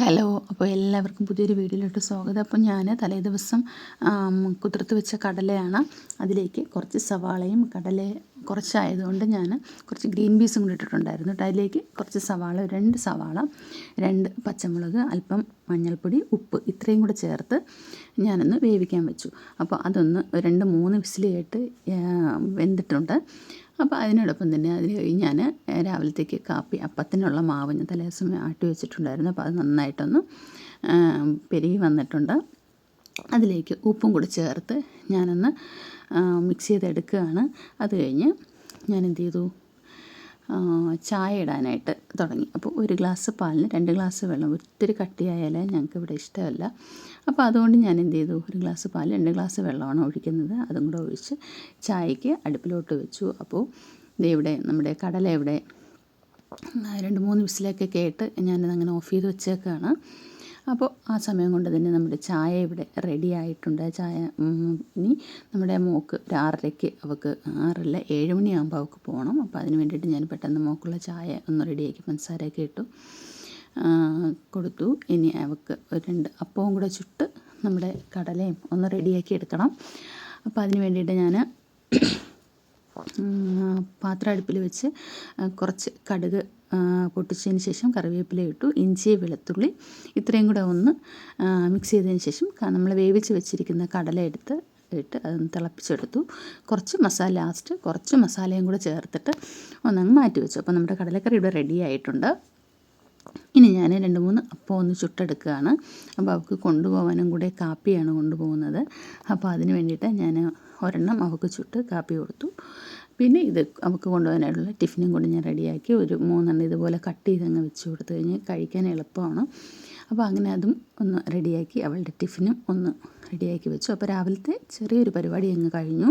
Hello. അപ്പോൾ എല്ലാവർക്കും പുതിയൊരു വീഡിയോയിലോട്ട് സ്വാഗതം. അപ്പോൾ ഞാൻ തലേദിവസം കുതിർത്ത് വെച്ച കടലയാണ്. അതിലേക്ക് കുറച്ച് സവാളയും കടല കുറച്ചായതുകൊണ്ട് ഞാൻ കുറച്ച് ഗ്രീൻ പീസും കൂടി ഇട്ടിട്ടുണ്ടായിരുന്നു. അതിലേക്ക് കുറച്ച് സവാള, 2 സവാള, 2 പച്ചമുളക്, അല്പം മഞ്ഞൾപ്പൊടി, ഉപ്പ് ഇത്രയും കൂടെ ചേർത്ത് ഞാനൊന്ന് വേവിക്കാൻ വെച്ചു. അപ്പോൾ അതൊന്ന് 2-3 വിസിൽ കേട്ട് വെന്തിട്ടുണ്ട്. അപ്പോൾ അതിനോടൊപ്പം തന്നെ അതിന് കഴിഞ്ഞ് ഞാൻ രാവിലത്തേക്ക് അപ്പത്തിനുള്ള മാവ് ഞാൻ തലേദിവസം ആട്ടി വെച്ചിട്ടുണ്ടായിരുന്നു. അപ്പോൾ അത് നന്നായിട്ടൊന്ന് പെരുകി വന്നിട്ടുണ്ട്. അതിലേക്ക് ഉപ്പും കൂടി ചേർത്ത് ഞാനൊന്ന് മിക്സ് ചെയ്തെടുക്കുകയാണ്. അത് കഴിഞ്ഞ് ഞാൻ എന്ത് ചെയ്തു, ചായ ഇടാനായിട്ട് തുടങ്ങി. അപ്പോൾ 1 ഗ്ലാസ് പാലിന് 2 ഗ്ലാസ് വെള്ളം. ഒത്തിരി കട്ടിയായാലേ ഞങ്ങൾക്ക് ഇവിടെ ഇഷ്ടമല്ല. അപ്പോൾ അതുകൊണ്ട് ഞാൻ എന്ത് ചെയ്തു, 1 ഗ്ലാസ് പാൽ 2 ഗ്ലാസ് വെള്ളമാണ് ഒഴിക്കുന്നത്. അതും കൂടെ ഒഴിച്ച് ചായക്ക് അടുപ്പിലോട്ട് വെച്ചു. അപ്പോൾ ഇവിടെ നമ്മുടെ കടല ഇവിടെ 2-3 വിസിലൊക്കെ കേട്ട് ഞാനിതങ്ങനെ ഓഫ് ചെയ്ത് വെച്ചേക്കാണ്. അപ്പോൾ ആ സമയം കൊണ്ട് തന്നെ നമ്മുടെ ചായ ഇവിടെ റെഡി ആയിട്ടുണ്ട്. ചായ ഇനി നമ്മുടെ മോൾക്ക് 6:30 അവൾക്ക് 7 മണിയാകുമ്പോൾ അവൾക്ക് പോകണം. അപ്പോൾ അതിന് വേണ്ടിയിട്ട് ഞാൻ പെട്ടെന്ന് മോൾക്കുള്ള ചായ ഒന്ന് റെഡിയാക്കി പഞ്ചസാരയൊക്കെ ഇട്ടു കൊടുത്തു. ഇനി അവൾക്ക് 2 അപ്പവും കൂടെ ചുട്ട് നമ്മുടെ കടലയും ഒന്ന് റെഡിയാക്കി എടുക്കണം. അപ്പോൾ അതിന് വേണ്ടിയിട്ട് ഞാൻ പാത്രം അടുപ്പിൽ വെച്ച് കുറച്ച് കടുക് പൊട്ടിച്ചതിന് ശേഷം കറിവേപ്പില ഇട്ടു. ഇഞ്ചി, വെളുത്തുള്ളി ഇത്രയും കൂടെ ഒന്ന് മിക്സ് ചെയ്തതിന് ശേഷം നമ്മൾ വേവിച്ച് വെച്ചിരിക്കുന്ന കടല ഇട്ട് അതൊന്ന് തിളപ്പിച്ചെടുത്തു. കുറച്ച് മസാലയും കൂടെ ചേർത്തിട്ട് ഒന്നങ്ങ് മാറ്റി വെച്ചു. അപ്പോൾ നമ്മുടെ കടലക്കറി ഇവിടെ റെഡി ആയിട്ടുണ്ട്. ഇനി ഞാൻ 2-3 അപ്പം ഒന്ന് ചുട്ടെടുക്കുകയാണ്. അപ്പോൾ അവൾക്ക് കൊണ്ടുപോകാനും കൂടെ കാപ്പിയാണ് കൊണ്ടുപോകുന്നത്. അപ്പോൾ അതിന് വേണ്ടിയിട്ട് ഞാൻ ഒരെണ്ണം അവൾക്ക് ചുട്ട് കാപ്പി കൊടുത്തു. പിന്നെ ഇത് അവൾക്ക് കൊണ്ടുപോകാനായിട്ടുള്ള ടിഫിനും കൂടി ഞാൻ റെഡിയാക്കി. ഒരു 3 ഇതുപോലെ കട്ട് ചെയ്തങ്ങ് വെച്ച് കൊടുത്തു കഴിഞ്ഞാൽ കഴിക്കാൻ എളുപ്പമാണ്. അപ്പോൾ അങ്ങനെ അതും ഒന്ന് റെഡിയാക്കി അവളുടെ ടിഫിനും ഒന്ന് റെഡിയാക്കി വെച്ചു. അപ്പോൾ രാവിലത്തെ ചെറിയൊരു പരിപാടി അങ്ങ് കഴിഞ്ഞു.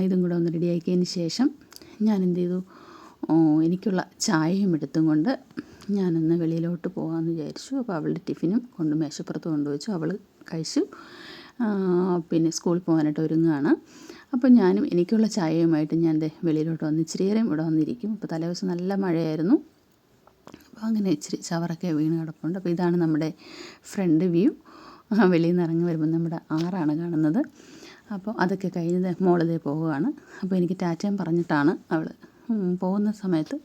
ഇതും കൂടെ ഒന്ന് റെഡിയാക്കിയതിന് ശേഷം ഞാൻ എന്ത് ചെയ്തു, എനിക്കുള്ള ചായയും എടുത്തും കൊണ്ട് ഞാനൊന്ന് വെളിയിലോട്ട് പോകാമെന്ന് വിചാരിച്ചു. അപ്പോൾ അവളുടെ ടിഫിനും കൊണ്ട് മേശപ്പുറത്ത് കൊണ്ടുവച്ചു. അവൾ കഴിച്ചു. പിന്നെ സ്കൂളിൽ പോകാനായിട്ട് ഒരുങ്ങുകയാണ്. അപ്പോൾ ഞാനും എനിക്കുള്ള ചായയുമായിട്ട് ഞാൻ വെളിയിലോട്ട് വന്ന് ഇച്ചിരി നേരം ഇവിടെ വന്നിരിക്കും. അപ്പോൾ തലേദിവസം നല്ല മഴയായിരുന്നു. അപ്പോൾ അങ്ങനെ ഇച്ചിരി ചവറൊക്കെ വീണ് കിടപ്പുണ്ട്. അപ്പോൾ ഇതാണ് നമ്മുടെ ഫ്രണ്ട് വ്യൂ. വെളിയിൽ നിന്ന് ഇറങ്ങി വരുമ്പോൾ നമ്മുടെ ആറാണ് കാണുന്നത്. അപ്പോൾ അതൊക്കെ കഴിഞ്ഞ് മോളിതേ പോവുകയാണ്. അപ്പോൾ എനിക്ക് ടാറ്റയും പറഞ്ഞിട്ടാണ് അവൾ പോകുന്ന സമയത്ത്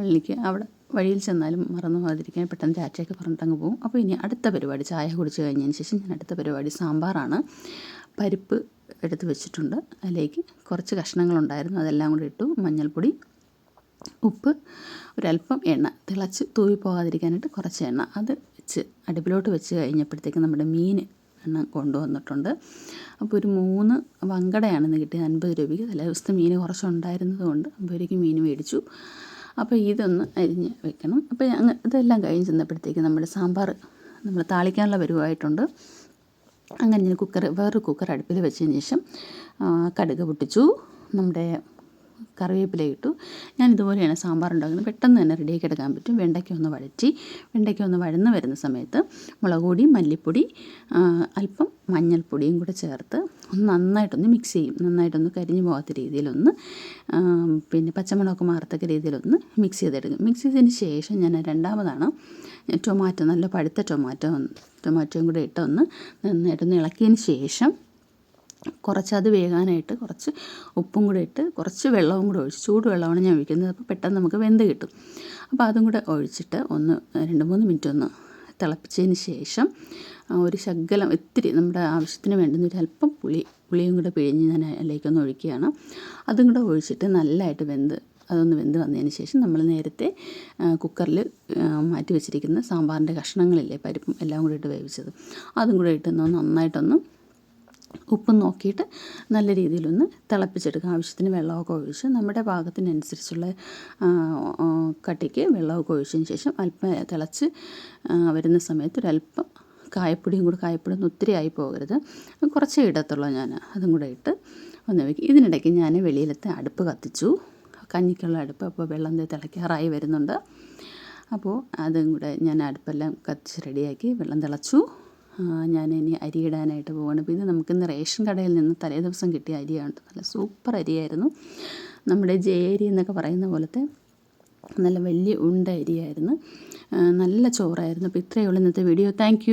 എനിക്ക് അവിടെ വഴിയിൽ ചെന്നാലും മറന്നു പോകാതിരിക്കാൻ പെട്ടെന്ന് ടാറ്റയൊക്കെ പറഞ്ഞിട്ടങ്ങ് പോകും. അപ്പോൾ ഇനി അടുത്ത പരിപാടി ചായ കുടിച്ച് കഴിഞ്ഞതിന് ശേഷം ഞാൻ അടുത്ത പരിപാടി സാമ്പാറാണ്. പരിപ്പ് എടുത്ത് വെച്ചിട്ടുണ്ട്. അതിലേക്ക് കുറച്ച് കഷ്ണങ്ങളുണ്ടായിരുന്നു, അതെല്ലാം കൂടി ഇട്ടു. മഞ്ഞൾപ്പൊടി, ഉപ്പ്, ഒരല്പം എണ്ണ, തിളച്ച് തൂവി പോകാതിരിക്കാനായിട്ട് കുറച്ച് എണ്ണ അത് വെച്ച് അടുപ്പിലോട്ട് വെച്ച് കഴിഞ്ഞപ്പോഴത്തേക്ക് നമ്മുടെ മീൻ എണ്ണം കൊണ്ടുവന്നിട്ടുണ്ട്. അപ്പോൾ ഒരു 3 വങ്കടയാണ് ഇന്ന് കിട്ടിയത് 50 രൂപയ്ക്ക്. തലേ ദിവസത്തെ മീൻ കുറച്ചുണ്ടായിരുന്നത് കൊണ്ട് 50 രൂപയ്ക്ക് മീൻ മേടിച്ചു. അപ്പോൾ ഇതൊന്ന് അരിഞ്ഞ് വെക്കണം. അപ്പോൾ ഇതെല്ലാം കഴിഞ്ഞ് ചെന്നപ്പോഴത്തേക്ക് നമ്മുടെ സാമ്പാർ നമ്മൾ താളിക്കാനുള്ള പരിവായിട്ടുണ്ട്. അങ്ങനെ ഞാൻ വേറൊരു കുക്കർ അടുപ്പിൽ വെച്ചതിന് ശേഷം കടുക് പൊട്ടിച്ചു, നമ്മുടെ കറിവേപ്പില ഇട്ടു. ഞാൻ ഇതുപോലെയാണ് സാമ്പാർ ഉണ്ടാക്കുന്നത്. പെട്ടെന്ന് തന്നെ റെഡിയാക്കി എടുക്കാൻ പറ്റും. വെണ്ടയ്ക്ക ഒന്ന് വഴന്ന് വരുന്ന സമയത്ത് മുളക് പൊടി, മല്ലിപ്പൊടി, അല്പം മഞ്ഞൾപ്പൊടിയും കൂടെ ചേർത്ത് നന്നായിട്ടൊന്ന് മിക്സ് ചെയ്യും. നന്നായിട്ടൊന്ന് കരിഞ്ഞു പോകാത്ത രീതിയിലൊന്ന് പിന്നെ പച്ചമുളകൊക്കെ മാറത്തക്ക രീതിയിലൊന്ന് മിക്സ് ചെയ്തെടുക്കും. മിക്സ് ചെയ്തതിന് ശേഷം ഞാൻ രണ്ടാമതാണ് ടൊമാറ്റോ, നല്ല പഴുത്ത ടൊമാറ്റോയും കൂടെ ഇട്ടൊന്ന് നന്നായിട്ടൊന്ന് ഇളക്കിയതിന് ശേഷം കുറച്ചത് വേകാനായിട്ട് കുറച്ച് ഉപ്പും കൂടെ ഇട്ട് കുറച്ച് വെള്ളവും കൂടെ ഒഴിച്ച്, ചൂടുവെള്ളമാണ് ഞാൻ ഒഴിക്കുന്നത്. അപ്പോൾ പെട്ടെന്ന് നമുക്ക് വെന്ത് കിട്ടും. അപ്പോൾ അതും കൂടെ ഒഴിച്ചിട്ട് ഒന്ന് 2-3 മിനിറ്റ് ഒന്ന് തിളപ്പിച്ചതിന് ശേഷം ഒരു ശകലം ഇത്തിരി നമ്മുടെ ആവശ്യത്തിന് വേണ്ടുന്ന ഒരു അല്പം പുളിയും കൂടെ പിഴിഞ്ഞ് ഞാൻ അതിലേക്കൊന്ന് ഒഴിക്കുകയാണ്. അതും കൂടെ ഒഴിച്ചിട്ട് നല്ലതായിട്ട് അതൊന്ന് വെന്ത് വന്നതിന് ശേഷം നമ്മൾ നേരത്തെ കുക്കറിൽ മാറ്റി വെച്ചിരിക്കുന്ന സാമ്പാറിൻ്റെ കഷ്ണങ്ങളില്ലേ, പരിപ്പും എല്ലാം കൂടെ ഇട്ട് വേവിച്ചത്, അതും കൂടെ ഇട്ട് നന്നായിട്ടൊന്ന് ഉപ്പ് നോക്കിയിട്ട് നല്ല രീതിയിലൊന്ന് തിളപ്പിച്ചെടുക്കുക. ആവശ്യത്തിന് വെള്ളമൊക്കെ ഒഴിച്ച് നമ്മുടെ പാകത്തിനനുസരിച്ചുള്ള കട്ടിക്ക് വെള്ളമൊക്കെ ഒഴിച്ചതിന് ശേഷം അല്പം തിളച്ച് വരുന്ന സമയത്ത് ഒരല്പം കായപ്പൊടിയും കൂടെ, കായപ്പൊടി ഒന്നും ഒത്തിരി ആയി പോകരുത്, കുറച്ചേ ഇടത്തുള്ളൂ ഞാൻ. അതും കൂടെ ഇട്ട് ഒന്ന് വയ്ക്കും. ഇതിനിടയ്ക്ക് ഞാൻ വെളിയിലത്തെ അടുപ്പ് കത്തിച്ചു, കഞ്ഞിക്കുള്ള അടുപ്പ്. അപ്പോൾ വെള്ളം തിളയ്ക്കാറായി വരുന്നുണ്ട്. അപ്പോൾ അതും കൂടെ ഞാൻ അടുപ്പെല്ലാം കത്തിച്ച് റെഡിയാക്കി. വെള്ളം തിളച്ചു. ഞാനിനി അരി ഇടാനായിട്ട് പോവുകയാണ്. അപ്പോൾ ഇത് നമുക്കിന്ന് റേഷൻ കടയിൽ നിന്ന് തലേ ദിവസം കിട്ടിയ അരിയാണ്. നല്ല സൂപ്പർ അരിയായിരുന്നു. നമ്മുടെ ജയ അരി എന്നൊക്കെ പറയുന്ന പോലത്തെ നല്ല വലിയ ഉണ്ട അരിയായിരുന്നു. നല്ല ചോറായിരുന്നു. അപ്പോൾ ഇത്രയേ ഉള്ളൂ ഇന്നത്തെ വീഡിയോ. താങ്ക്